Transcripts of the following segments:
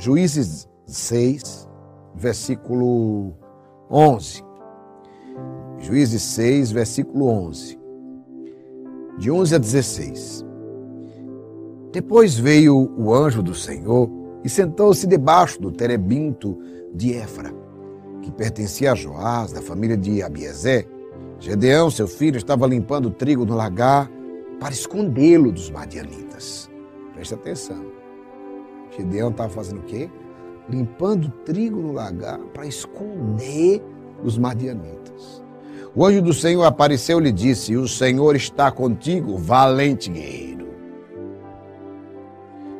Juízes 6, versículo 11. Juízes 6, versículo 11. De 11 a 16. Depois veio o anjo do Senhor e sentou-se debaixo do terebinto de Éfra, que pertencia a Joás, da família de Abiezer. Gedeão, seu filho, estava limpando o trigo no lagar para escondê-lo dos madianitas. Preste atenção. Gedeão estava fazendo o quê? Limpando o trigo no lagar para esconder os madianitas. O anjo do Senhor apareceu e lhe disse: o Senhor está contigo, valente guerreiro.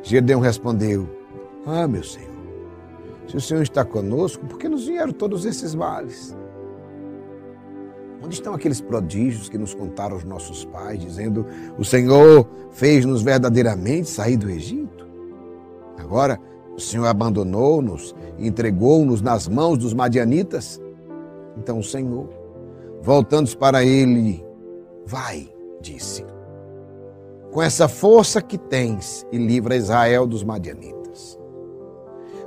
Gedeão respondeu: meu Senhor, se o Senhor está conosco, por que nos vieram todos esses males? Onde estão aqueles prodígios que nos contaram os nossos pais, dizendo: o Senhor fez-nos verdadeiramente sair do Egito? Agora, o Senhor abandonou-nos e entregou-nos nas mãos dos madianitas. Então o Senhor, voltando-se para ele, vai, disse, com essa força que tens e livra Israel dos madianitas.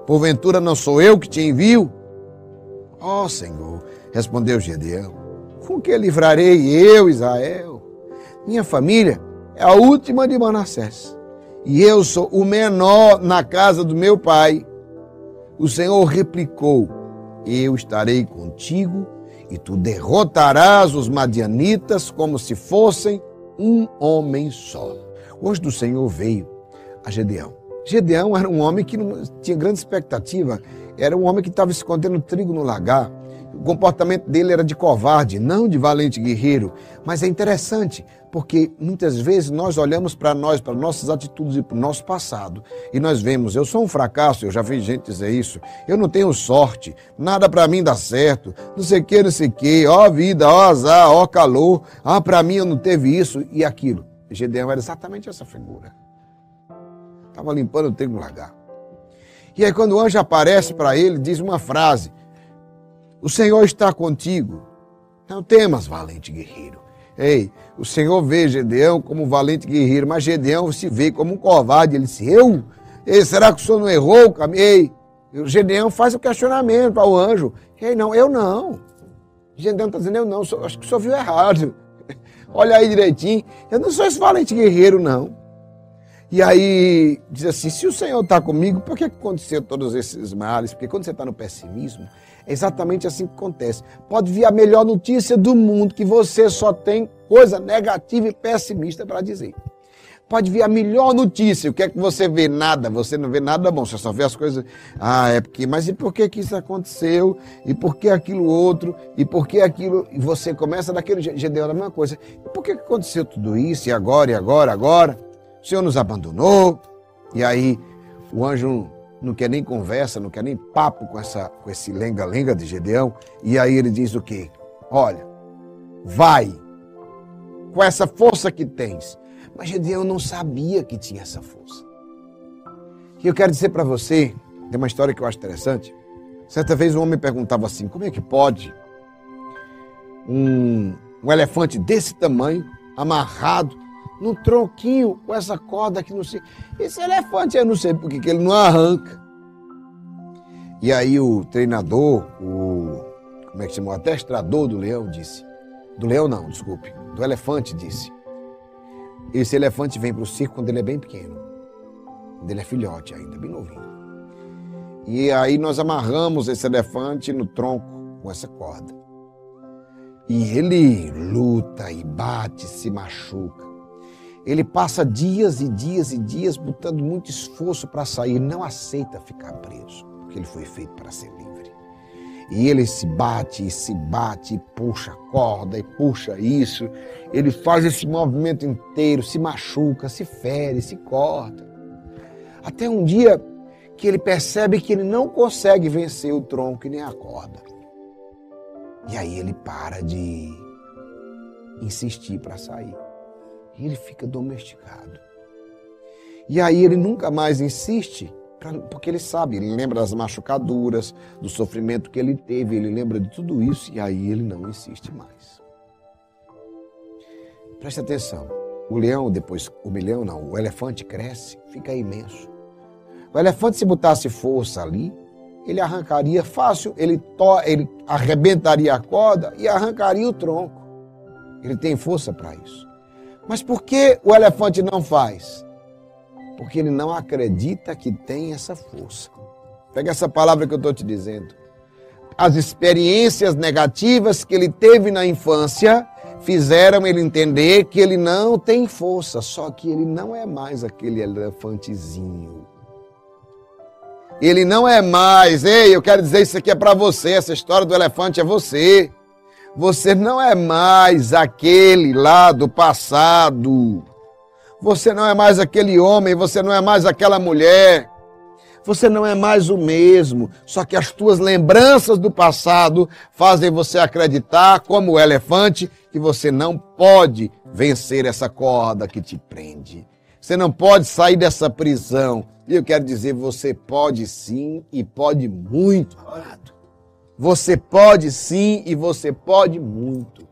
Porventura não sou eu que te envio? Senhor, respondeu Gedeão, com que livrarei eu, Israel? Minha família é a última de Manassés, e eu sou o menor na casa do meu pai. O Senhor replicou: eu estarei contigo, e tu derrotarás os madianitas como se fossem um homem só. O anjo do Senhor veio a Gedeão. Gedeão era um homem que não tinha grande expectativa, era um homem que estava escondendo trigo no lagar. O comportamento dele era de covarde, não de valente guerreiro. Mas é interessante, porque muitas vezes nós olhamos para nós, para nossas atitudes e para o nosso passado, e nós vemos: eu sou um fracasso, eu já vi gente dizer isso, eu não tenho sorte, nada para mim dá certo, não sei o que, ó vida, ó azar, ó calor, para mim eu não teve isso e aquilo. Gedeão era exatamente essa figura. Estava limpando o trigo no lagar. E aí quando o anjo aparece para ele, diz uma frase: o Senhor está contigo, não temas, valente guerreiro. Ei, o Senhor vê Gedeão como valente guerreiro, mas Gedeão se vê como um covarde. Ele disse: Ei, será que o Senhor não errou o caminho? Ei, Gedeão faz o questionamento ao anjo: ei, não, eu não. Gedeão está dizendo: eu não, acho que o Senhor viu errado. Olha aí direitinho, eu não sou esse valente guerreiro, não. E aí diz assim: se o Senhor está comigo, por que aconteceu todos esses males? Porque quando você está no pessimismo, é exatamente assim que acontece. Pode vir a melhor notícia do mundo, que você só tem coisa negativa e pessimista para dizer. Pode vir a melhor notícia, o que é que você vê? Nada, você não vê nada bom, você só vê as coisas. Mas e por que isso aconteceu? E por que aquilo outro? E por que aquilo? E você começa daquele Gedeão, a mesma coisa. E por que aconteceu tudo isso? E agora? O Senhor nos abandonou. E aí o anjo não quer nem conversa, não quer nem papo com esse lenga-lenga de Gedeão. E aí ele diz o quê? Olha, vai, com essa força que tens. Mas Gedeão não sabia que tinha essa força. E eu quero dizer para você, tem uma história que eu acho interessante. Certa vez um homem perguntava assim: como é que pode um elefante desse tamanho, amarrado num tronquinho com essa corda que não sei... Esse elefante, eu não sei por que ele não arranca. E aí o treinador, como é que chama? O adestrador do leão disse... Do leão não, desculpe. Do elefante disse: esse elefante vem para o circo quando ele é bem pequeno. Quando ele é filhote ainda, bem novinho. E aí nós amarramos esse elefante no tronco com essa corda. E ele luta e bate, se machuca. Ele passa dias e dias e dias botando muito esforço para sair. Não aceita ficar preso, porque ele foi feito para ser livre. E ele se bate, e puxa a corda, e puxa isso. Ele faz esse movimento inteiro, se machuca, se fere, se corta. Até um dia que ele percebe que ele não consegue vencer o tronco e nem a corda. E aí ele para de insistir para sair. E ele fica domesticado. E aí ele nunca mais insiste, porque ele sabe, ele lembra das machucaduras, do sofrimento que ele teve, ele lembra de tudo isso, e aí ele não insiste mais. Preste atenção, o elefante cresce, fica imenso. O elefante, se botasse força ali, ele arrancaria fácil, ele arrebentaria a corda e arrancaria o tronco. Ele tem força para isso. Mas por que o elefante não faz? Porque ele não acredita que tem essa força. Pega essa palavra que eu estou te dizendo. As experiências negativas que ele teve na infância fizeram ele entender que ele não tem força, só que ele não é mais aquele elefantezinho. Ele não é mais, ei, eu quero dizer isso aqui é para você, essa história do elefante é você. Você não é mais aquele lá do passado. Você não é mais aquele homem, você não é mais aquela mulher. Você não é mais o mesmo, só que as tuas lembranças do passado fazem você acreditar, como o elefante, que você não pode vencer essa corda que te prende. Você não pode sair dessa prisão. E eu quero dizer, você pode sim e pode muito, amado. Você pode sim e você pode muito.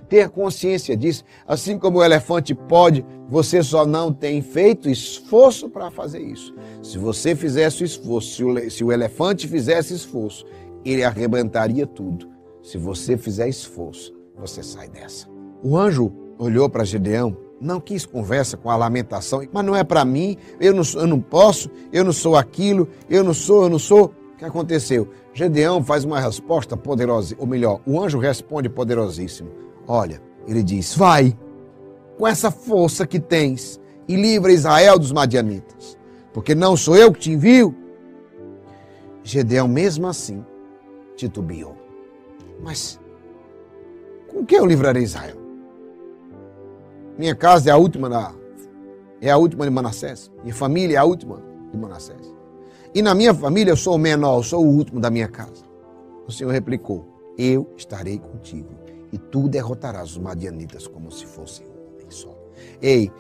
Ter consciência disso, assim como o elefante pode, você só não tem feito esforço para fazer isso. Se você fizesse o esforço, se o elefante fizesse esforço, ele arrebentaria tudo. Se você fizer esforço, você sai dessa. O anjo olhou para Gedeão, não quis conversa com a lamentação, mas não é para mim, eu não posso, eu não sou aquilo, eu não sou. O que aconteceu? Gedeão faz uma resposta poderosa, ou melhor, o anjo responde poderosíssimo. Olha, ele diz, vai com essa força que tens e livra Israel dos madianitas, porque não sou eu que te envio. Gedeão mesmo assim titubeou. Mas com que eu livrarei Israel? Minha casa é a última de Manassés. Minha família é a última de Manassés. E na minha família eu sou o menor, eu sou o último da minha casa. O Senhor replicou, eu estarei contigo e tu derrotarás os madianitas como se fosse um homem só. Ei,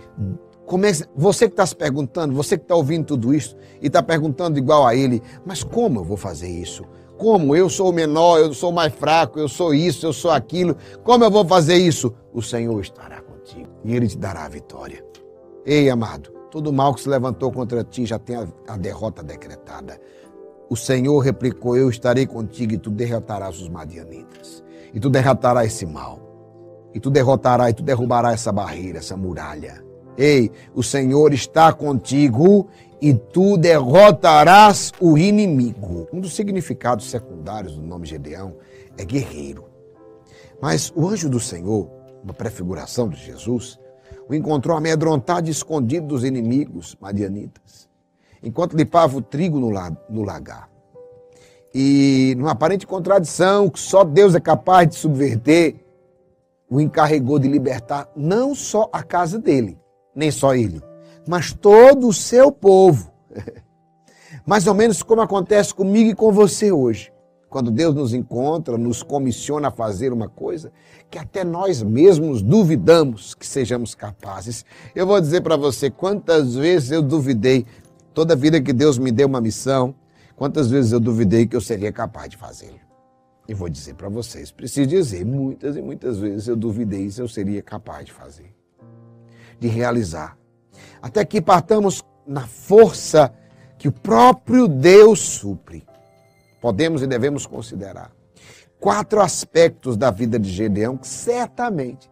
você que está se perguntando, você que está ouvindo tudo isso e está perguntando igual a ele, mas como eu vou fazer isso? Como? Eu sou o menor, eu sou o mais fraco, eu sou isso, eu sou aquilo. Como eu vou fazer isso? O Senhor estará contigo e Ele te dará a vitória. Ei, amado, todo mal que se levantou contra ti já tem a derrota decretada. O Senhor replicou, eu estarei contigo e tu derrotarás os madianitas. E tu derrotarás esse mal. E tu derrotarás, e tu derrubarás essa barreira, essa muralha. Ei, o Senhor está contigo e tu derrotarás o inimigo. Um dos significados secundários do nome Gedeão é guerreiro. Mas o anjo do Senhor, uma prefiguração de Jesus, o encontrou amedrontado e escondido dos inimigos madianitas, enquanto limpava o trigo no lagar. E, numa aparente contradição, que só Deus é capaz de subverter, o encarregou de libertar não só a casa dele, nem só ele, mas todo o seu povo. Mais ou menos como acontece comigo e com você hoje. Quando Deus nos encontra, nos comissiona a fazer uma coisa que até nós mesmos duvidamos que sejamos capazes. Eu vou dizer para você quantas vezes eu duvidei, toda vida que Deus me deu uma missão, quantas vezes eu duvidei que eu seria capaz de fazê-lo. E vou dizer para vocês, preciso dizer, muitas e muitas vezes eu duvidei se eu seria capaz de fazer, de realizar. Até que partamos na força que o próprio Deus supre. Podemos e devemos considerar 4 aspectos da vida de Gedeão que certamente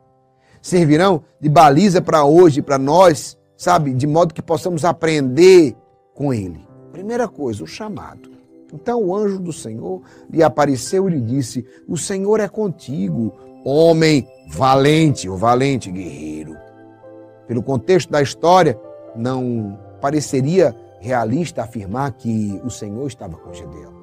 servirão de baliza para hoje, para nós, sabe, de modo que possamos aprender com ele. Primeira coisa, o chamado. Então o anjo do Senhor lhe apareceu e lhe disse, o Senhor é contigo, homem valente, o valente guerreiro. Pelo contexto da história, não pareceria realista afirmar que o Senhor estava com Gedeão.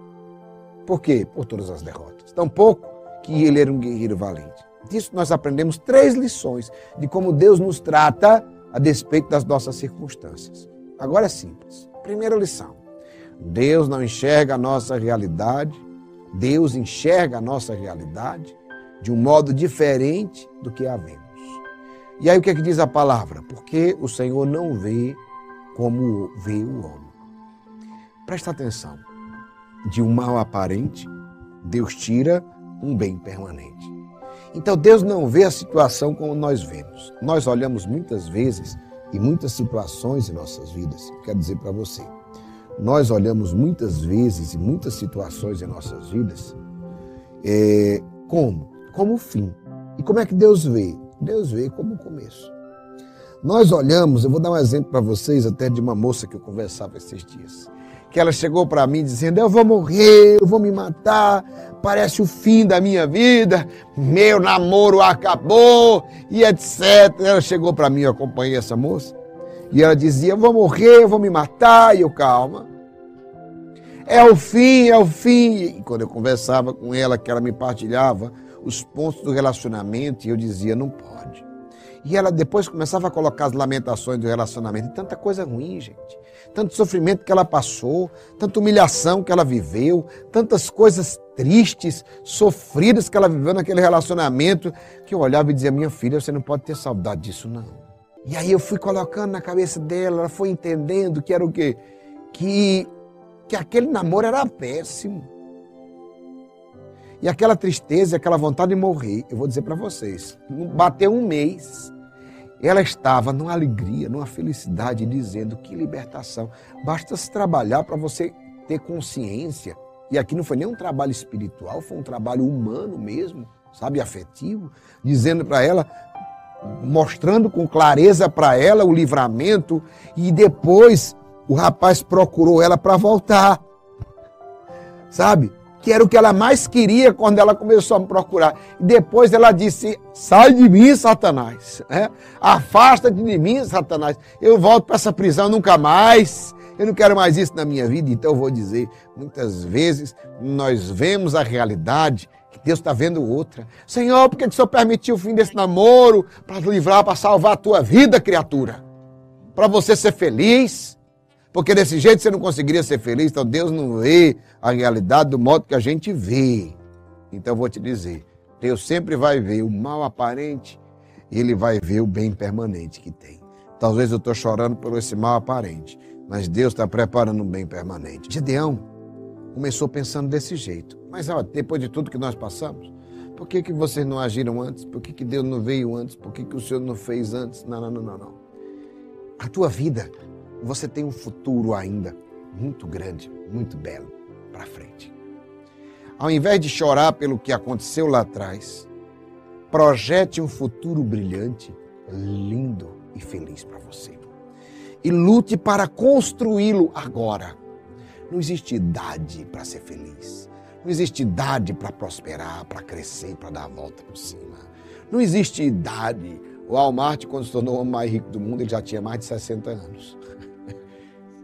Por quê? Por todas as derrotas. Tampouco que ele era um guerreiro valente. Disso nós aprendemos 3 lições de como Deus nos trata a despeito das nossas circunstâncias. Agora é simples. Primeira lição. Deus não enxerga a nossa realidade. Deus enxerga a nossa realidade de um modo diferente do que a vemos. E aí o que é que diz a palavra? Porque o Senhor não vê como vê o homem. Presta atenção. De um mal aparente, Deus tira um bem permanente. Então Deus não vê a situação como nós vemos. Nós olhamos muitas vezes e muitas situações em nossas vidas. Quero dizer para você, nós olhamos muitas vezes e muitas situações em nossas vidas como o fim. E como é que Deus vê? Deus vê como o começo. Nós olhamos, eu vou dar um exemplo para vocês até de uma moça que eu conversava esses dias, que ela chegou para mim dizendo, eu vou morrer, eu vou me matar, parece o fim da minha vida, meu namoro acabou e etc. Ela chegou para mim, eu acompanhei essa moça, e ela dizia, eu vou morrer, eu vou me matar, e eu, calma, é o fim, é o fim. E quando eu conversava com ela, que ela me partilhava os pontos do relacionamento, e eu dizia, não pode. E ela depois começava a colocar as lamentações do relacionamento. E tanta coisa ruim, gente. Tanto sofrimento que ela passou, tanta humilhação que ela viveu, tantas coisas tristes, sofridas que ela viveu naquele relacionamento, que eu olhava e dizia, minha filha, você não pode ter saudade disso, não. E aí eu fui colocando na cabeça dela, ela foi entendendo que era o quê? Que aquele namoro era péssimo. E aquela tristeza, aquela vontade de morrer, eu vou dizer para vocês, bateu um mês, ela estava numa alegria, numa felicidade, dizendo que libertação. Basta se trabalhar para você ter consciência. E aqui não foi nem um trabalho espiritual, foi um trabalho humano mesmo, sabe, afetivo, dizendo para ela, mostrando com clareza para ela o livramento. E depois o rapaz procurou ela para voltar, sabe? Que era o que ela mais queria quando ela começou a me procurar. E depois ela disse, sai de mim, Satanás. Afasta-te de mim, Satanás. Eu volto para essa prisão nunca mais. Eu não quero mais isso na minha vida. Então eu vou dizer, muitas vezes nós vemos a realidade que Deus está vendo outra. Senhor, por que o Senhor permitiu o fim desse namoro? Para livrar, para salvar a tua vida, criatura. Para você ser feliz. Porque desse jeito você não conseguiria ser feliz, então Deus não vê a realidade do modo que a gente vê. Então eu vou te dizer, Deus sempre vai ver o mal aparente e Ele vai ver o bem permanente que tem. Talvez eu estou chorando por esse mal aparente, mas Deus está preparando um bem permanente. Gedeão começou pensando desse jeito. Mas depois de tudo que nós passamos, por que vocês não agiram antes? Por que Deus não veio antes? Por que o Senhor não fez antes? Não. A tua vida... Você tem um futuro ainda muito grande, muito belo para frente. Ao invés de chorar pelo que aconteceu lá atrás, projete um futuro brilhante, lindo e feliz para você. E lute para construí-lo agora. Não existe idade para ser feliz. Não existe idade para prosperar, para crescer, para dar a volta por cima. Não existe idade. O Walmart, quando se tornou o homem mais rico do mundo, ele já tinha mais de 60 anos.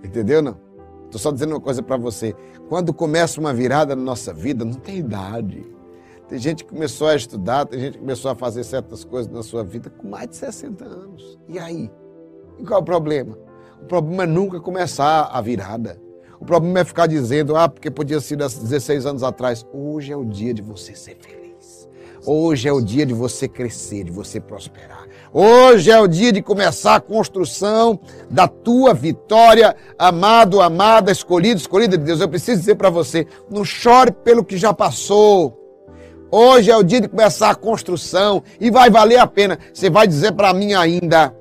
Entendeu, não? Estou só dizendo uma coisa para você. Quando começa uma virada na nossa vida, não tem idade. Tem gente que começou a estudar, tem gente que começou a fazer certas coisas na sua vida com mais de 60 anos. E aí? E qual é o problema? O problema é nunca começar a virada. O problema é ficar dizendo, porque podia ser há 16 anos atrás. Hoje é o dia de você ser feliz. Hoje é o dia de você crescer, de você prosperar. Hoje é o dia de começar a construção da tua vitória, amado, amada, escolhido, escolhida de Deus. Eu preciso dizer para você, não chore pelo que já passou. Hoje é o dia de começar a construção e vai valer a pena. Você vai dizer para mim ainda,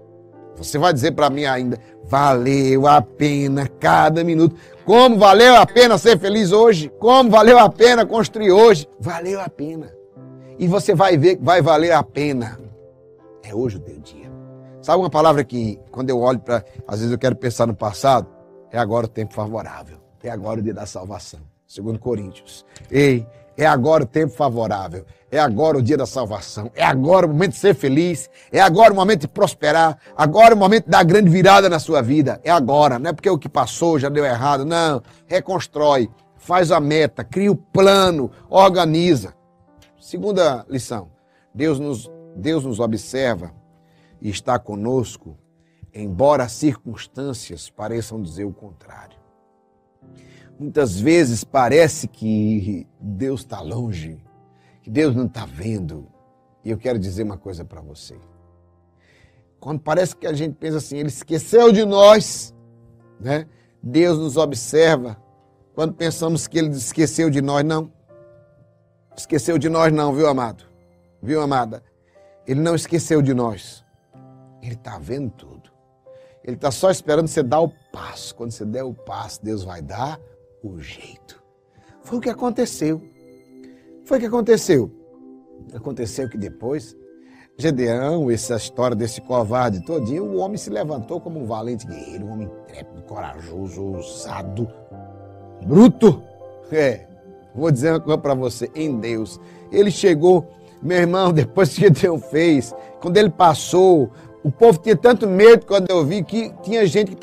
valeu a pena cada minuto. Como valeu a pena ser feliz hoje? Como valeu a pena construir hoje? Valeu a pena. E você vai ver que vai valer a pena. É hoje o teu dia. Sabe uma palavra que, quando eu olho para... Às vezes eu quero pensar no passado. É agora o tempo favorável. É agora o dia da salvação. 2 Coríntios. É agora o tempo favorável. É agora o dia da salvação. É agora o momento de ser feliz. É agora o momento de prosperar. Agora o momento de dar grande virada na sua vida. É agora. Não é porque o que passou já deu errado. Não. Reconstrói. Faz a meta. Cria o plano. Organiza. Segunda lição. Deus nos observa e está conosco, embora as circunstâncias pareçam dizer o contrário. Muitas vezes parece que Deus está longe, que Deus não está vendo. E eu quero dizer uma coisa para você. Quando parece que a gente pensa assim, Ele esqueceu de nós, né? Deus nos observa. Quando pensamos que Ele esqueceu de nós, não. Esqueceu de nós não, viu, amado? Viu, amada? Ele não esqueceu de nós. Ele está vendo tudo. Ele está só esperando você dar o passo. Quando você der o passo, Deus vai dar o jeito. Foi o que aconteceu. Aconteceu que depois, Gedeão, essa história desse covarde todinho, o homem se levantou como um valente guerreiro, um homem intrépido, corajoso, ousado, bruto. Vou dizer uma coisa para você, em Deus. Ele chegou, meu irmão, depois que Gedeão fez, quando ele passou, o povo tinha tanto medo quando eu vi que tem gente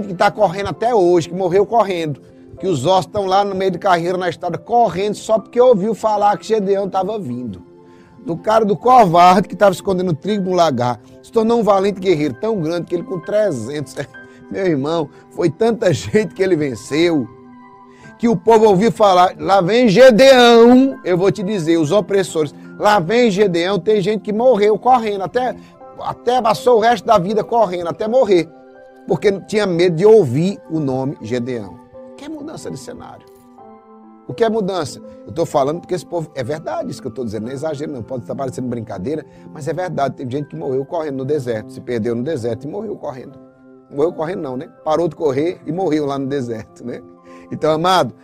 que está correndo até hoje, que morreu correndo, que os ossos estão lá no meio de carreira na estrada correndo só porque ouviu falar que Gedeão estava vindo. Do cara do covarde que estava escondendo trigo no lagar, se tornou um valente guerreiro tão grande que ele com 300, meu irmão, foi tanta gente que ele venceu, que o povo ouviu falar, lá vem Gedeão, eu vou te dizer, os opressores, lá vem Gedeão, tem gente que morreu correndo, até passou o resto da vida correndo, até morrer, porque tinha medo de ouvir o nome Gedeão. O que é mudança de cenário? O que é mudança? Eu estou falando porque esse povo, é verdade isso que eu estou dizendo, não é exagero, não pode estar parecendo brincadeira, mas é verdade, tem gente que morreu correndo no deserto, se perdeu no deserto e morreu correndo. Morreu correndo não, né? Parou de correr e morreu lá no deserto, né? Então, amado,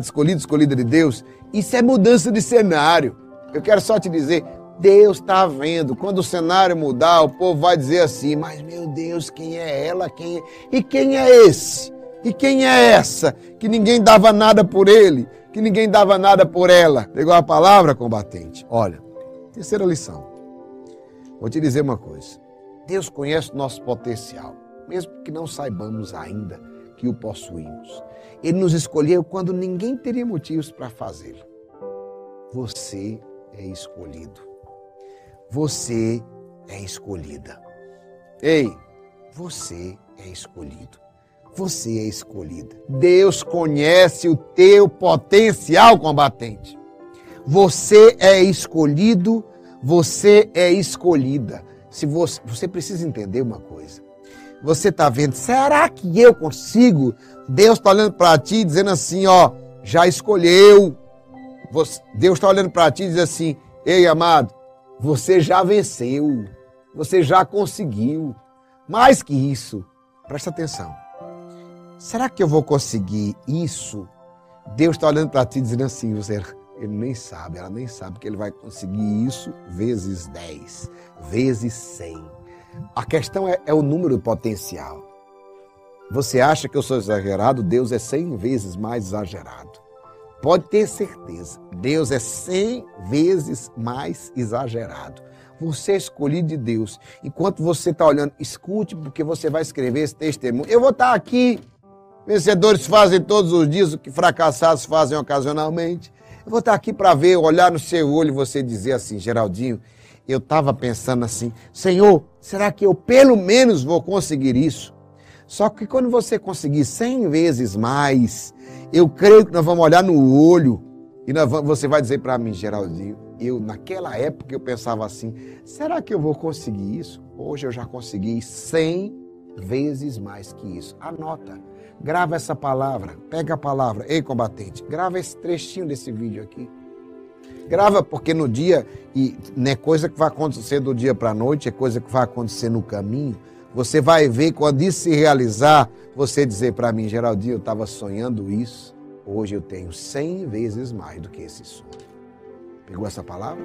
escolhido, escolhida de Deus, isso é mudança de cenário. Eu quero só te dizer, Deus está vendo. Quando o cenário mudar, o povo vai dizer assim, mas meu Deus, quem é ela? E quem é esse? E quem é essa? Que ninguém dava nada por ele, que ninguém dava nada por ela. Pegou a palavra, combatente? Olha, terceira lição. Vou te dizer uma coisa. Deus conhece o nosso potencial, mesmo que não saibamos ainda que o possuímos. Ele nos escolheu quando ninguém teria motivos para fazê-lo. Você é escolhido. Você é escolhida. Ei, você é escolhido. Você é escolhida. Deus conhece o teu potencial, combatente. Você é escolhido, você é escolhida. Se você precisa entender uma coisa. Você está vendo, será que eu consigo? Deus está olhando para ti dizendo assim, ó, já escolheu. Deus está olhando para ti e diz assim, ei, amado, você já venceu, você já conseguiu. Mais que isso, presta atenção. Será que eu vou conseguir isso? Deus está olhando para ti dizendo assim, ele nem sabe, ela nem sabe que ele vai conseguir isso vezes 10, vezes 100. A questão é o número potencial. Você acha que eu sou exagerado? Deus é 100 vezes mais exagerado. Pode ter certeza, Deus é 100 vezes mais exagerado. Você é escolhido de Deus. Enquanto você está olhando, escute, porque você vai escrever esse testemunho. Eu vou estar aqui. Vencedores fazem todos os dias o que fracassados fazem ocasionalmente. Eu vou estar aqui para ver, olhar no seu olho e você dizer assim, Geraldinho, eu estava pensando assim, Senhor, será que eu pelo menos vou conseguir isso? Só que quando você conseguir 100 vezes mais, eu creio que nós vamos olhar no olho e você vai dizer para mim, Geraldinho, naquela época eu pensava assim, será que eu vou conseguir isso? Hoje eu já consegui 100 vezes mais que isso. Anota, grava essa palavra, pega a palavra, ei combatente, grava esse trechinho desse vídeo aqui. Grava porque no dia, e não é coisa que vai acontecer do dia para a noite, é coisa que vai acontecer no caminho. Você vai ver quando isso se realizar, você dizer para mim, Geraldinho, eu estava sonhando isso, hoje eu tenho 100 vezes mais do que esse sonho. Pegou essa palavra?